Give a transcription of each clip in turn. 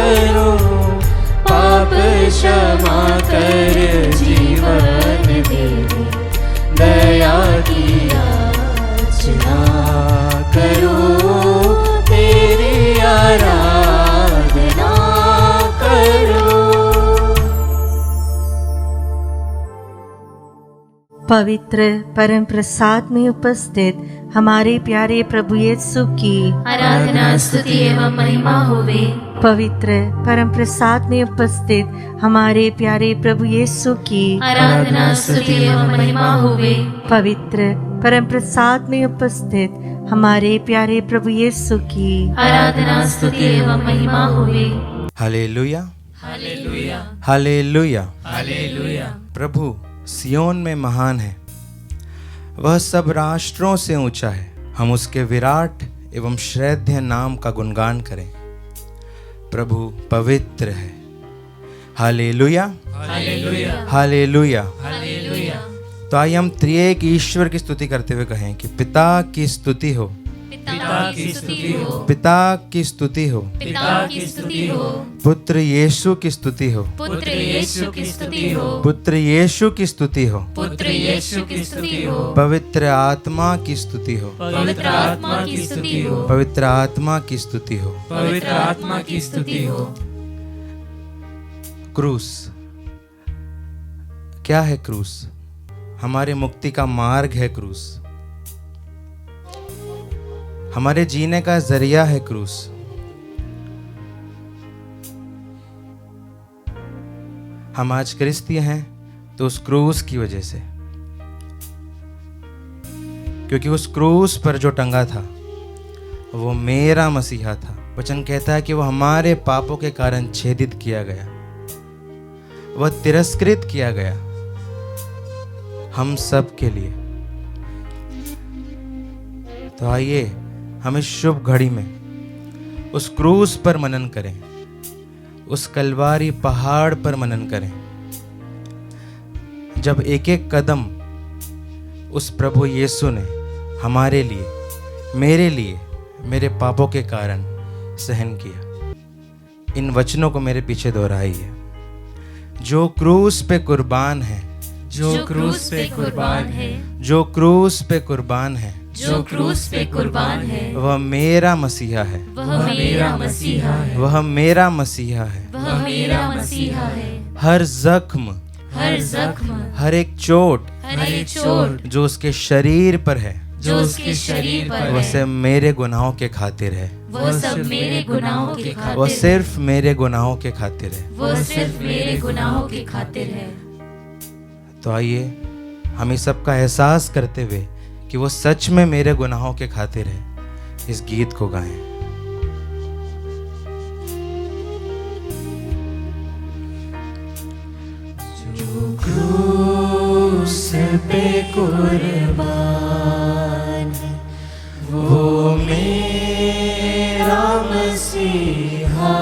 करो, पाप क्षमा कर जीवन दे दे, दया की याचना करो, तेरी आराधना करो। पवित्र परम प्रसाद में उपस्थित हमारे प्यारे प्रभु यीशु की आराधना स्तुति एवं महिमा होवे। पवित्र परम प्रसाद में उपस्थित हमारे प्यारे प्रभु यीशु की आराधना स्तुति एवं महिमा होवे। पवित्र परम प्रसाद में उपस्थित हमारे प्यारे प्रभु यीशु की आराधना स्तुति एवं महिमा होवे। Hallelujah, hallelujah, hallelujah, hallelujah. प्रभु सियोन में महान है, वह सब राष्ट्रों से ऊंचा है। हम उसके विराट एवं श्रद्धेय नाम का गुणगान करें। प्रभु पवित्र है। Hallelujah, hallelujah, hallelujah. हालेलुया। तो आइए हम त्रिएक ईश्वर की स्तुति करते हुए कहें कि पिता की स्तुति हो, पिता की स्तुति हो, पिता की स्तुति हो, पिता की स्तुति हो, पुत्र यीशु की स्तुति हो, पुत्र यीशु की स्तुति हो, पुत्र यीशु की स्तुति हो, पुत्र यीशु की स्तुति हो, पवित्र आत्मा की स्तुति हो, पवित्र आत्मा की स्तुति हो, पवित्र आत्मा की स्तुति हो। पवित्र आत्मा की स्तुति हो। क्रूस क्या है? क्रूस हमारे मुक्ति का मार्ग है। क्रूस हमारे जीने का जरिया है। क्रूस हम आज क्रिस्तीय हैं तो उस क्रूस की वजह से, क्योंकि उस क्रूस पर जो टंगा था वो मेरा मसीहा था। वचन कहता है कि वो हमारे पापों के कारण छेदित किया गया, वह तिरस्कृत किया गया हम सब के लिए। तो आइए हम इस शुभ घड़ी में उस क्रूस पर मनन करें, उस कलवारी पहाड़ पर मनन करें, जब एक एक कदम उस प्रभु यीशु ने हमारे लिए, मेरे लिए, मेरे पापों के कारण सहन किया। इन वचनों को मेरे पीछे दोहराइए। जो क्रूस पे कुर्बान है, जो क्रूस पे कुर्बान है, जो क्रूस पे कुर्बान है, जो क्रूस पे कुर्बान है, वह मेरा मसीहा है, वह मेरा मसीहा है, वह मेरा मसीहा है। वह मेरा मसीहा है। हर जख्म, हर जख्म, हर एक चोट हर एक चोट जो उसके शरीर पर है, जो उसके शरीर पर वह है, सब मेरे गुनाहों के खातिर है। वो सब मेरे गुनाहों के वह खातिर है। सिर्फ मेरे गुनाहों के खातिर है। वो सिर्फ मेरे गुनाहों के खातिर है। तो आइए हम इस सब का एहसास करते हुए कि वो सच में मेरे गुनाहों के खातिर है, इस गीत को गाएं। जो क्रूस पे कुर्बान है, वो मेरा मसीहा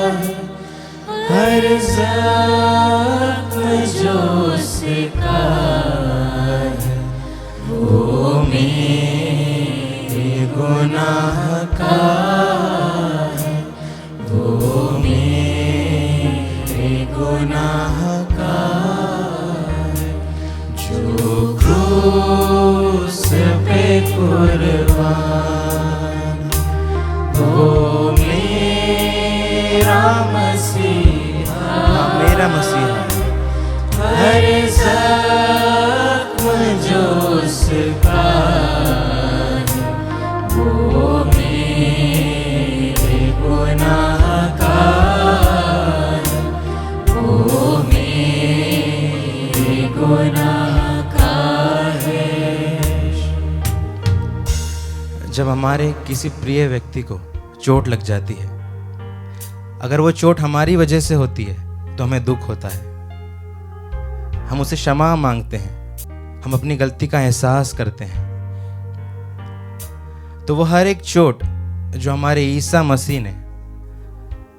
है। हर जख्म जो उसका है, वो मेरे गुनाह का है, वो मेरे गुनाह का है। जो क्रूस पे कुर्बान, वो मेरा मसीहा, मेरा मसीहा है। हर जख्म जो उसका है, वो मेरे गुनाह का है, वो मेरे गुनाह का है। जब हमारे किसी प्रिय व्यक्ति को चोट लग जाती है, अगर वो चोट हमारी वजह से होती है तो हमें दुख होता है। हम उसे क्षमा मांगते हैं, हम अपनी गलती का एहसास करते हैं। तो वो हर एक चोट जो हमारे ईसा मसीह ने,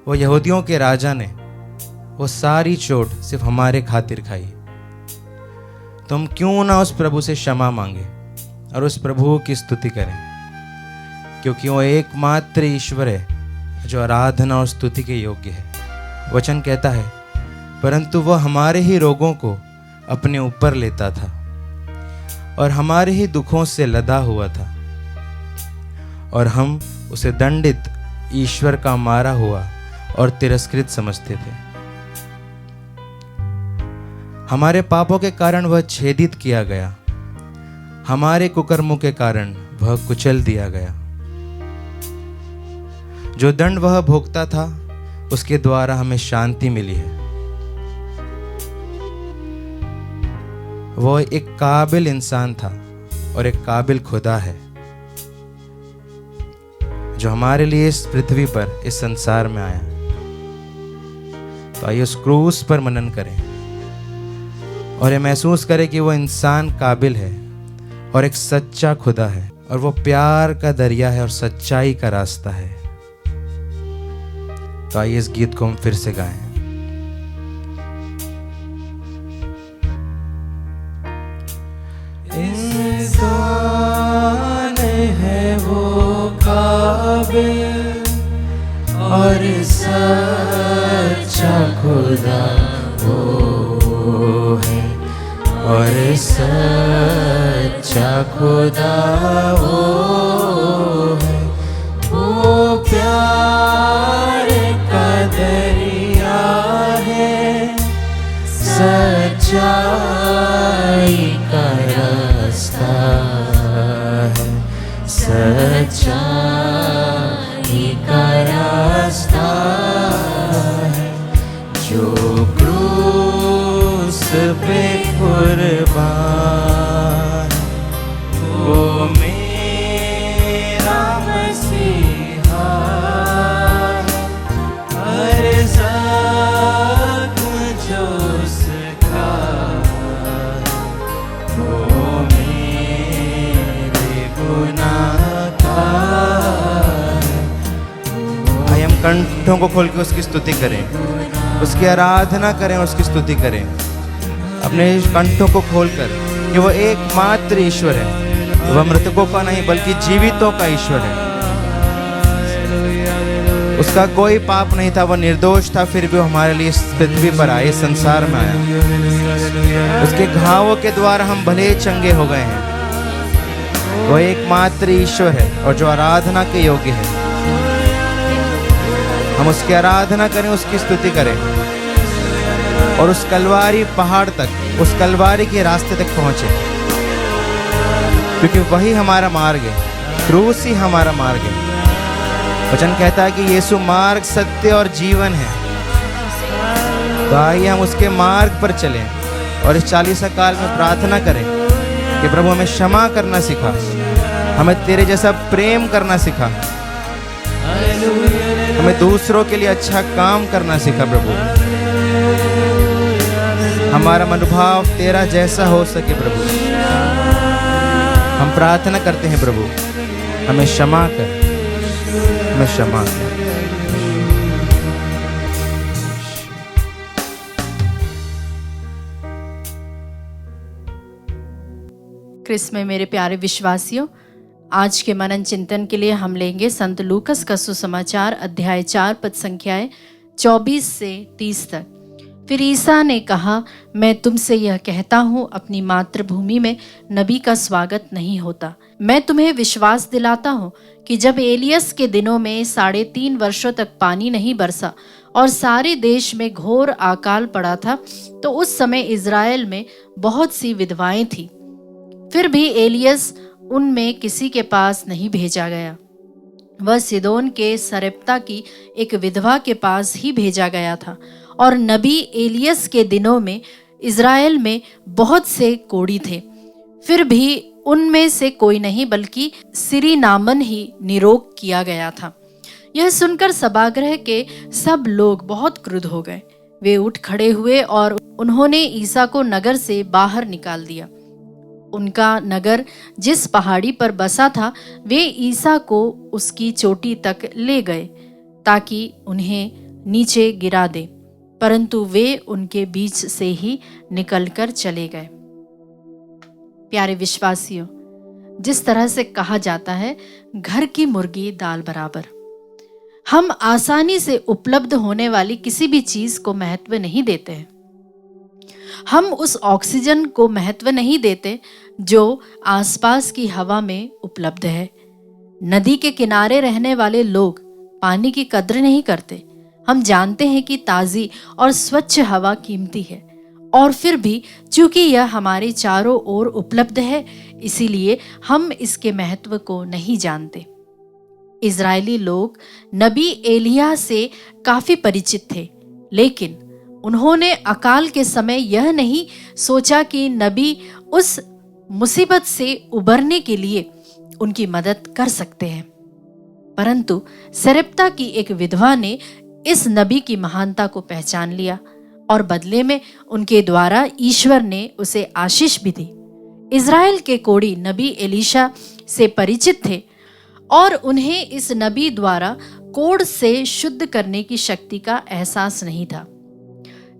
वो यहूदियों के राजा ने, वो सारी चोट सिर्फ हमारे खातिर खाई। तो हम क्यों ना उस प्रभु से क्षमा मांगे और उस प्रभु की स्तुति करें, क्योंकि वो एकमात्र ईश्वर है जो आराधना और स्तुति के योग्य है। वचन कहता है, परंतु वह हमारे ही रोगों को अपने ऊपर लेता था और हमारे ही दुखों से लदा हुआ था, और हम उसे दंडित, ईश्वर का मारा हुआ और तिरस्कृत समझते थे। हमारे पापों के कारण वह छेदित किया गया, हमारे कुकर्मों के कारण वह कुचल दिया गया। जो दंड वह भोगता था, उसके द्वारा हमें शांति मिली है। वह एक काबिल इंसान था और एक काबिल खुदा है, जो हमारे लिए इस पृथ्वी पर, इस संसार में आया। तो आइए उस क्रूस पर मनन करें और ये महसूस करें कि वो इंसान काबिल है और एक सच्चा खुदा है, और वो प्यार का दरिया है और सच्चाई का रास्ता है। तो आइए इस गीत को हम फिर से गाएं। इंसान है वो काबिल और सच्चा खुदा वो है, और सच्चा खुदा वो है। वो प्यार का दरिया है, सच्चाई का रास्ता है, सच्चाई का रास्ता है। जो क्रूस पे कुर्बान, वो मेरा मसीहा है। हर जख्म जो उसका, वो मेरे गुनाह का है। आइए हम कंठों को खोल के उसकी स्तुति करें, उसकी आराधना करें, उसकी स्तुति करें अपने कंठों को खोलकर कि वो एकमात्र ईश्वर है। वह मृतकों का नहीं बल्कि जीवितों का ईश्वर है। उसका कोई पाप नहीं था, वह निर्दोष था, फिर भी वो हमारे लिए इस पृथ्वी पर आए, इस संसार में आया। उसके घावों के द्वारा हम भले चंगे हो गए हैं। वो एकमात्र ईश्वर है और जो आराधना के योग्य है। हम उसकी आराधना करें, उसकी स्तुति करें और उस कलवारी पहाड़ तक, उस कलवारी के रास्ते तक पहुंचे, क्योंकि वही हमारा मार्ग है। क्रूस ही हमारा मार्ग है। वचन कहता है कि यीशु मार्ग, सत्य और जीवन है। तो आइए हम उसके मार्ग पर चलें और इस 40 काल में प्रार्थना करें कि प्रभु हमें क्षमा करना सिखा, हमें तेरे जैसा प्रेम करना सिखा, हमें दूसरों के लिए अच्छा काम करना सिखा। प्रभु हमारा मनोभाव तेरा जैसा हो सके। प्रभु हम प्रार्थना करते हैं, प्रभु हमें क्षमा कर, हमें क्षमा कर। क्रिस्त में मेरे प्यारे विश्वासियों, आज के मनन चिंतन के लिए हम लेंगे संत लूकस का सुसमाचार अध्याय 4 पद संख्याएं 24 से 30 तक। फिर ईसा ने कहा, मैं तुमसे यह कहता हूँ, अपनी मातृभूमि में नबी का स्वागत नहीं होता। मैं तुम्हें विश्वास दिलाता हूँ कि जब एलियस के दिनों में 3.5 वर्षों तक पानी नहीं बरसा और सारे देश में घोर अकाल पड़ा था, तो उस समय इज़राइल में बहुत सी विधवाएं थीं। फिर भी एलियस उनमें किसी के पास नहीं भेजा गया। वह सिदोन के सरेप्ता की एक विधवा के पास ही भेजा गया था। और नबी एलियस के दिनों में इज़राइल में बहुत से कोढ़ी थे, फिर भी उनमें से कोई नहीं बल्कि सिरी नामन ही निरोग किया गया था। यह सुनकर सभागृह के सब लोग बहुत क्रुद्ध हो गए। वे उठ खड़े हुए और उन्होंने ईसा को नगर से बाहर निकाल दिया। उनका नगर जिस पहाड़ी पर बसा था, वे ईसा को उसकी चोटी तक ले गए ताकि उन्हें नीचे गिरा दे, परंतु वे उनके बीच से ही निकलकर चले गए। प्यारे विश्वासियों, जिस तरह से कहा जाता है, घर की मुर्गी दाल बराबर। हम आसानी से उपलब्ध होने वाली किसी भी चीज को महत्व नहीं देते हैं। हम उस ऑक्सीजन को महत्व नहीं देते जो आसपास की हवा में उपलब्ध है। नदी के किनारे रहने वाले लोग पानी की कद्र नहीं करते। हम जानते हैं कि ताज़ी और स्वच्छ हवा कीमती है, और फिर भी चूंकि यह हमारे चारों ओर उपलब्ध है, इसीलिए हम इसके महत्व को नहीं जानते। इजरायली लोग नबी एलिया से काफी परिचित थे, लेकिन उन्होंने अकाल के समय यह नहीं सोचा कि नबी उस मुसीबत से उबरने के लिए उनकी मदद कर सकते हैं। परंतु सरेप्ता की एक विधवा ने इस नबी की महानता को पहचान लिया और बदले में उनके द्वारा ईश्वर ने उसे आशीष भी दी। इज़राइल के कोढ़ी नबी एलीशा से परिचित थे और उन्हें इस नबी द्वारा कोढ़ से शुद्ध करने की शक्ति का एहसास नहीं था।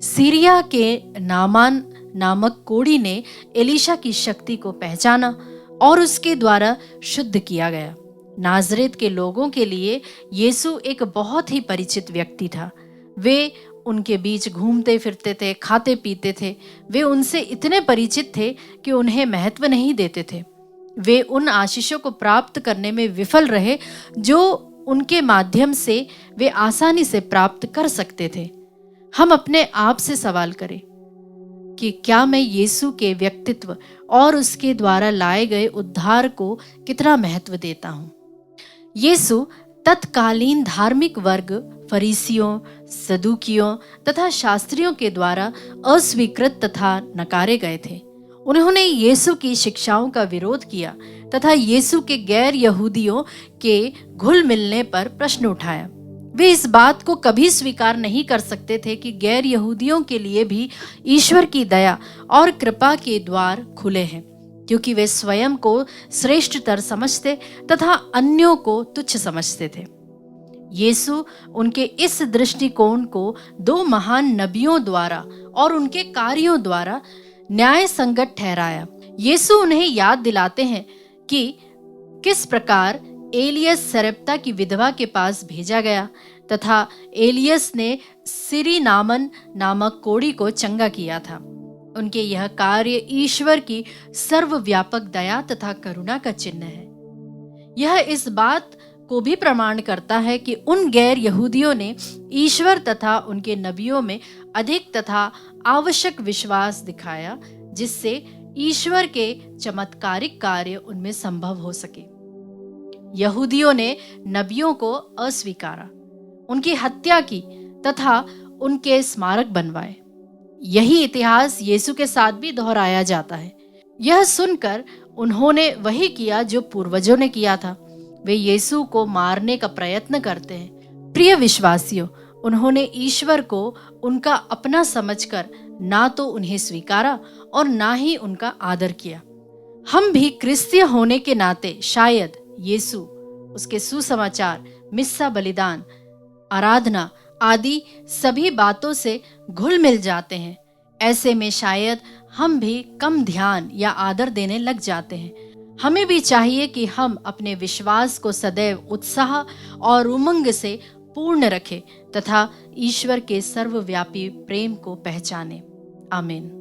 सीरिया के नामान नामक कोढ़ी ने एलीशा की शक्ति को पहचाना और उसके द्वारा शुद्ध किया गया। नाजरेत के लोगों के लिए यीशु एक बहुत ही परिचित व्यक्ति था। वे उनके बीच घूमते फिरते थे, खाते पीते थे। वे उनसे इतने परिचित थे कि उन्हें महत्व नहीं देते थे। वे उन आशीषों को प्राप्त करने में विफल रहे जो उनके माध्यम से वे आसानी से प्राप्त कर सकते थे। हम अपने आप से सवाल करें कि क्या मैं यीशु के व्यक्तित्व और उसके द्वारा लाए गए उद्धार को कितना महत्व देता हूँ। यीशु तत्कालीन धार्मिक वर्ग फरीसियों, सदूकियों तथा शास्त्रियों के द्वारा अस्वीकृत तथा नकारे गए थे। उन्होंने यीशु की शिक्षाओं का विरोध किया तथा यीशु के गैर यहूदियों के घुल मिलने पर प्रश्न उठाया। वे इस बात को कभी स्वीकार नहीं कर सकते थे कि गैर यहूदियों के लिए भी ईश्वर की दया और कृपा के द्वार खुले हैं, क्योंकि वे स्वयं को श्रेष्ठतर समझते तथा अन्यों को तुच्छ समझते थे। यीशु उनके इस दृष्टिकोण को दो महान नबियों द्वारा और उनके कार्यों द्वारा न्याय संगत ठहराया। यीशु उन्हें याद दिलाते हैं कि किस प्रकार एलियस सरेप्ता की विधवा के पास भेजा गया तथा एलियस ने सिरी नामन नामक कोढ़ी को चंगा किया था। उनके यह कार्य ईश्वर की सर्वव्यापक दया तथा करुणा का चिन्ह है। यह इस बात को भी प्रमाण करता है कि उन गैर यहूदियों ने ईश्वर तथा उनके नबियों में अधिक तथा आवश्यक विश्वास दिखाया, जिससे ईश्वर के चमत्कारिक कार्य उनमें संभव हो सके। यहूदियों ने नबियों को अस्वीकारा, उनकी हत्या की तथा उनके स्मारक बनवाए। यही इतिहास यीशु के साथ भी दोहराया जाता है। यह सुनकर उन्होंने वही किया जो पूर्वजों ने किया था। वे यीशु को मारने का प्रयत्न करते हैं। प्रिय विश्वासियों, उन्होंने ईश्वर को उनका अपना समझकर ना तो उन्हें स्वीकारा और ना ही उनका आदर किया। हम भी क्रिस्तीय होने के नाते शायद यीशु, उसके सुसमाचार, मिस्सा बलिदान, आराधना आदि सभी बातों से घुल मिल जाते हैं। ऐसे में शायद हम भी कम ध्यान या आदर देने लग जाते हैं। हमें भी चाहिए कि हम अपने विश्वास को सदैव उत्साह और उमंग से पूर्ण रखें तथा ईश्वर के सर्वव्यापी प्रेम को पहचानें। आमीन।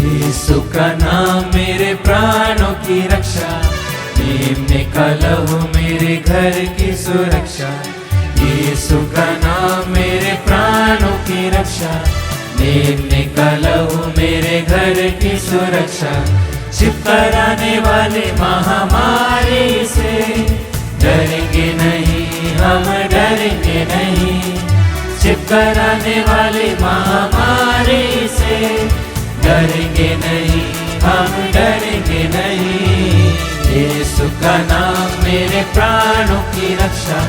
यीशु का नाम मेरे प्राणों की रक्षा, प्रेम निकाला हो मेरे घर की सुरक्षा। यीशु का नाम मेरे प्राणों की रक्षा, प्रेम निकाला हो मेरे घर की सुरक्षा। छिपकराने वाले महामारी से डरेंगे नहीं, हम डरेंगे नहीं। छिपकराने वाले महामारी से डरेंगे नहीं, हम डरेंगे नहीं। यीशु का नाम मेरे प्राणों की रक्षा,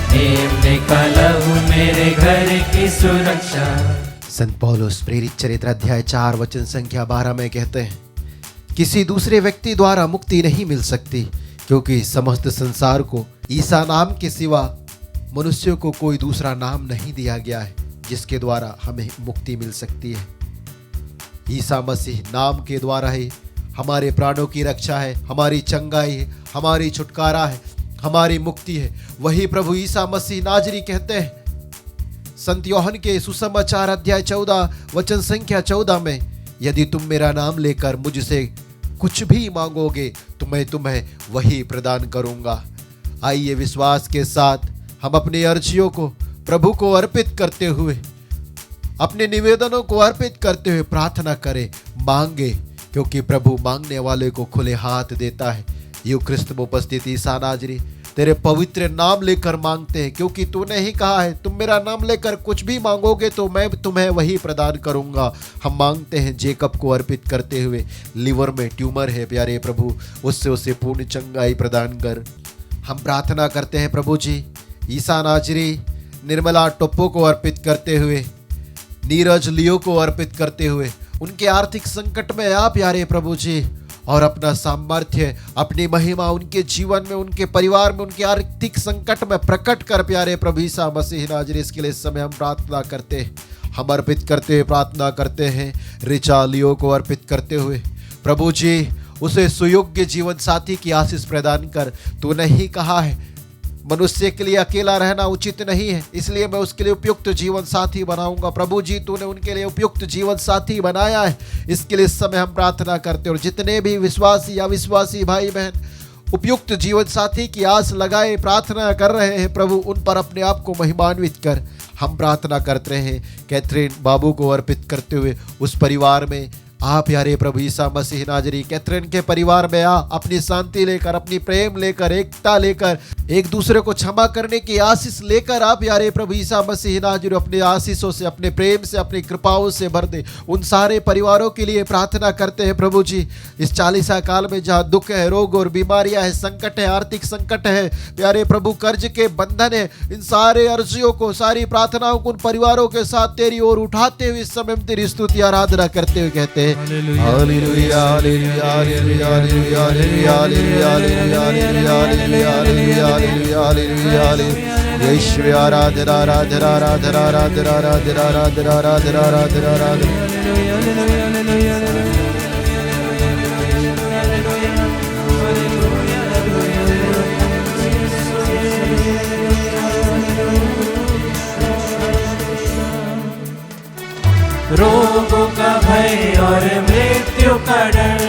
प्रेम निकाला हूँ मेरे घर की सुरक्षा। संत पौलुस प्रेरित चरित्र अध्याय 4 वचन संख्या 12 में कहते हैं, किसी दूसरे व्यक्ति द्वारा मुक्ति नहीं मिल सकती, क्योंकि समस्त संसार को ईसा नाम के सिवा मनुष्यों को कोई दूसरा नाम नहीं दिया गया है जिसके द्वारा हमें मुक्ति मिल सकती है। ईसा मसीह नाम के द्वारा ही हमारे प्राणों की रक्षा है, हमारी चंगाई है, हमारी छुटकारा है, हमारी मुक्ति है। वही प्रभु ईसा मसीह नाजरी कहते हैं संत यूहन्ना के सुसमाचार अध्याय 14 वचन संख्या 14 में, यदि तुम मेरा नाम लेकर मुझसे कुछ भी मांगोगे तो मैं तुम्हें वही प्रदान करूंगा। आइए विश्वास के साथ हम अपनी अर्जियों को प्रभु को अर्पित करते हुए, अपने निवेदनों को अर्पित करते हुए प्रार्थना करें, मांगे, क्योंकि प्रभु मांगने वाले को खुले हाथ देता है। यूक्रिस्त में उपस्थित ईसा नाजरी तेरे पवित्र नाम लेकर मांगते हैं, क्योंकि तूने ही कहा है तुम मेरा नाम लेकर कुछ भी मांगोगे तो मैं तुम्हें वही प्रदान करूंगा। हम मांगते हैं जेकब को अर्पित करते हुए, लीवर में ट्यूमर है प्यारे प्रभु, उससे उसे पूर्ण चंगाई प्रदान कर। हम प्रार्थना करते हैं प्रभु जी ईसा नाजरी निर्मला टोप्पो को अर्पित करते हुए, नीरज लियो को अर्पित करते हुए, उनके आर्थिक संकट में आप प्यारे प्रभु जी और अपना सामर्थ्य, अपनी महिमा उनके जीवन में, उनके परिवार में, उनके आर्थिक संकट में प्रकट कर प्यारे प्रभु ईसा मसीह नाजरी। इसके लिए इस समय हम प्रार्थना करते हैं, हम अर्पित करते हुए प्रार्थना करते हैं रिचा लियो को अर्पित करते हुए। प्रभु जी उसे सुयोग्य जीवन साथी की आशीष प्रदान कर। तूने ही कहा है मनुष्य के लिए अकेला रहना उचित नहीं है, इसलिए मैं उसके लिए उपयुक्त जीवन साथी बनाऊंगा। प्रभु जी तूने उनके लिए उपयुक्त जीवन साथी बनाया है, इसके लिए इस समय हम प्रार्थना करते हैं। और जितने भी विश्वासी या विश्वासी भाई बहन उपयुक्त जीवन साथी की आस लगाए प्रार्थना कर रहे हैं, प्रभु उन पर अपने आप को महिमान्वित कर। हम प्रार्थना करते हैं कैथरीन बाबू को अर्पित करते हुए, उस परिवार में आप प्यारे प्रभु ईसा मसीह नाजरी कैथरीन के परिवार में आ, अपनी शांति लेकर, अपनी प्रेम लेकर, एकता लेकर, एक दूसरे को क्षमा करने की आशीष लेकर आप प्यारे प्रभु ईसा मसीह नाजरी अपने आशीषों से, अपने प्रेम से, अपनी कृपाओं से भर दे। उन सारे परिवारों के लिए प्रार्थना करते हैं प्रभु जी इस 40 काल में जहाँ दुख है, रोग और बीमारियां है, संकट है, आर्थिक संकट है, प्यारे प्रभु कर्ज के बंधन है, इन सारे अर्जियों को, सारी प्रार्थनाओं को उन परिवारों के साथ तेरी ओर उठाते हुए इस समय हम तेरी स्तुति आराधना करते हुए कहते हैं hallelujah hallelujah hallelujah hallelujah hallelujah hallelujah hallelujah hallelujah hallelujah यीशु आराधना आराधना आराधना आराधना आराधना आराधना आराधना आराधना आराधना। रोगों का भय और मृत्यु का डर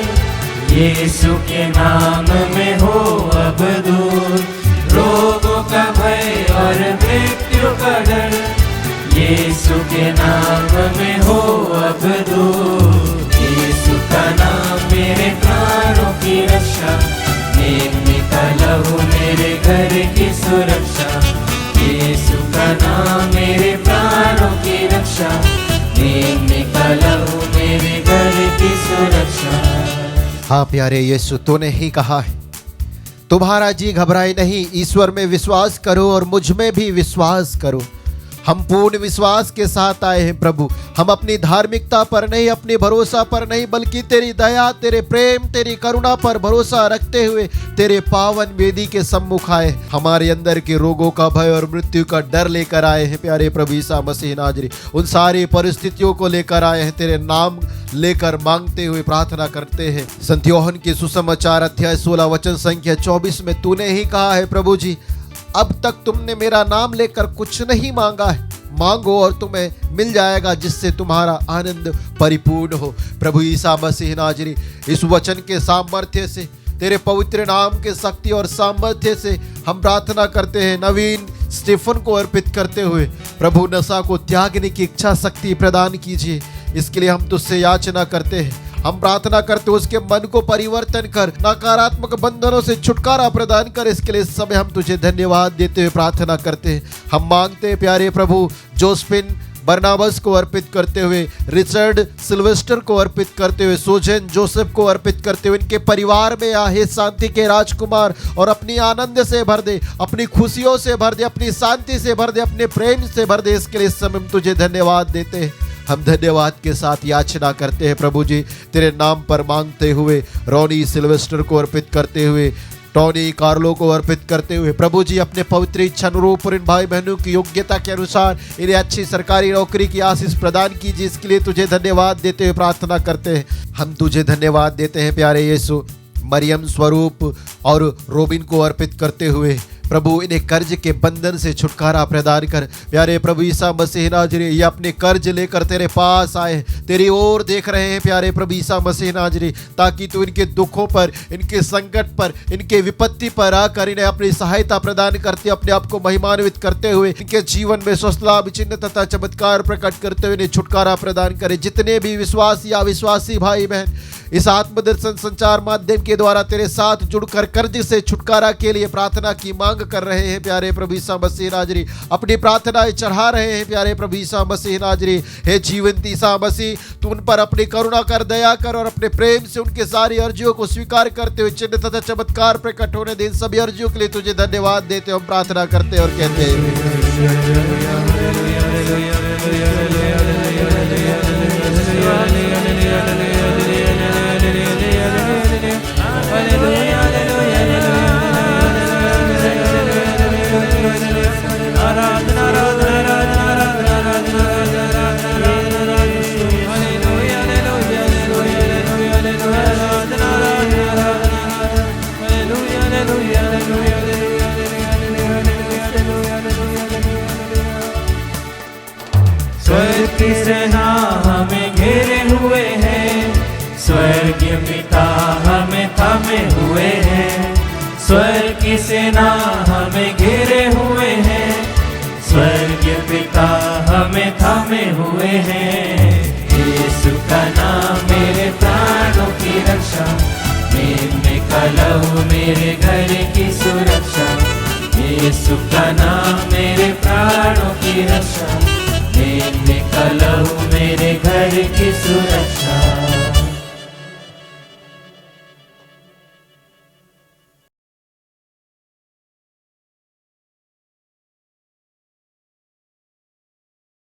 यीशु के नाम में हो अब दूर। रोगों का भय और मृत्यु का डर यीशु के नाम में हो अब दूर। यीशु का नाम मेरे प्राणों की रक्षा, नीम का लहू मेरे घर की सुरक्षा। यीशु का नाम मेरे प्राणों की रक्षा, मेरे घर की सुरक्षा। हाँ प्यारे यीशु तूने ही कहा है तुम्हारा जी घबराए नहीं, ईश्वर में विश्वास करो और मुझ में भी विश्वास करो। हम पूर्ण विश्वास के साथ आए हैं प्रभु, हम अपनी धार्मिकता पर नहीं, अपने भरोसा पर नहीं, बल्कि तेरी दया, तेरे प्रेम, तेरी करुणा पर भरोसा रखते हुए तेरे पावन वेदी के सम्मुख आए। हमारे अंदर के रोगों का भय और मृत्यु का डर लेकर आए हैं प्यारे प्रभु ईसा मसीह नाजरी। उन सारी परिस्थितियों को लेकर आए हैं, तेरे नाम लेकर मांगते हुए प्रार्थना करते हैं। संत यूहन्ना के सुसमाचार अध्याय 16 वचन संख्या 24 में तूने ही कहा है प्रभु जी, अब तक तुमने मेरा नाम लेकर कुछ नहीं मांगा है, मांगो और तुम्हें मिल जाएगा, जिससे तुम्हारा आनंद परिपूर्ण हो। प्रभु ईसा मसीह नाजरी इस वचन के सामर्थ्य से, तेरे पवित्र नाम के शक्ति और सामर्थ्य से हम प्रार्थना करते हैं। नवीन स्टीफन को अर्पित करते हुए प्रभु नशा को त्यागने की इच्छा शक्ति प्रदान कीजिए, इसके लिए हम तुझसे याचना करते हैं। हम प्रार्थना करते हो उसके मन को परिवर्तन कर, नकारात्मक बंधनों से छुटकारा प्रदान कर। इसके लिए इस समय हम तुझे धन्यवाद देते हुए प्रार्थना करते हैं। हम मांगते हैं प्यारे प्रभु जोस्पिन बरनाबस को अर्पित करते हुए, रिचर्ड सिल्वेस्टर को अर्पित करते हुए, सोजन जोसेफ को अर्पित करते हुए, इनके परिवार में आहे शांति के राजकुमार और अपनी आनंद से भर दे, अपनी खुशियों से भर दे, अपनी शांति से भर दे, अपने प्रेम से भर दे। इसके लिए इस समय हम तुझे धन्यवाद देते हैं। हम धन्यवाद के साथ याचना करते हैं प्रभु जी, तेरे नाम पर मांगते हुए, रोनी सिल्वेस्टर को अर्पित करते हुए, टॉनी कार्लो को अर्पित करते हुए, प्रभु जी अपने पवित्र इच्छा अनुरूप इन भाई बहनों की योग्यता के अनुसार इन्हें अच्छी सरकारी नौकरी की आशीष प्रदान कीजिए। इसके लिए तुझे धन्यवाद देते हुए प्रार्थना करते हैं। हम तुझे धन्यवाद देते हैं प्यारे यीशु, मरियम, स्वरूप और रोबिन को अर्पित करते हुए प्रभु इन्हें कर्ज के बंधन से छुटकारा प्रदान कर। प्यारे प्रभु ईसा मसीह नाजरी, ये अपने कर्ज लेकर तेरे पास आए, तेरी ओर देख रहे हैं प्यारे प्रभु ईसा मसीह नाजरी, ताकि तू इनके दुखों पर, इनके संकट पर, इनके विपत्ति पर आकर इन्हें अपनी सहायता प्रदान करते, अपने आप को महिमान्वित करते हुए इनके जीवन में स्वस्थ लाभ, चिन्ह तथा चमत्कार प्रकट करते हुए इन्हें छुटकारा प्रदान करे। जितने भी विश्वासी या अविश्वासी भाई बहन इस आत्मदर्शन संचार माध्यम के द्वारा तेरे साथ जुड़कर कर्ज से छुटकारा के लिए प्रार्थना की मांग कर रहे हैं, प्यारे प्रभु ईसा मसीह नाजरी अपनी प्रार्थनाएं चढ़ा रहे हैं, प्यारे प्रभु ईसा मसीह नाजरी, हे जीवंत ईसा मसीह, तू उन पर अपनी करुणा कर, दया कर और अपने प्रेम से उनके सारी अर्जियों को स्वीकार करते हुए चिन्ह तथा चमत्कार प्रकट होने दे। इन सभी अर्जियों के लिए तुझे धन्यवाद देते हम प्रार्थना करते और कहते हैं स्वर्ग की सेना हमें घेरे हुए हैं, स्वर्गीय पिता हमें थामे हुए हैं। स्वर्ग की सेना हमें घेरे हुए हैं, स्वर्गीय पिता हमें थामे हुए हैं। यीशु का नाम मेरे प्राणों की रक्षा, में कलहू मेरे घर की सुरक्षा। यीशु का नाम मेरे प्राणों की रक्षा,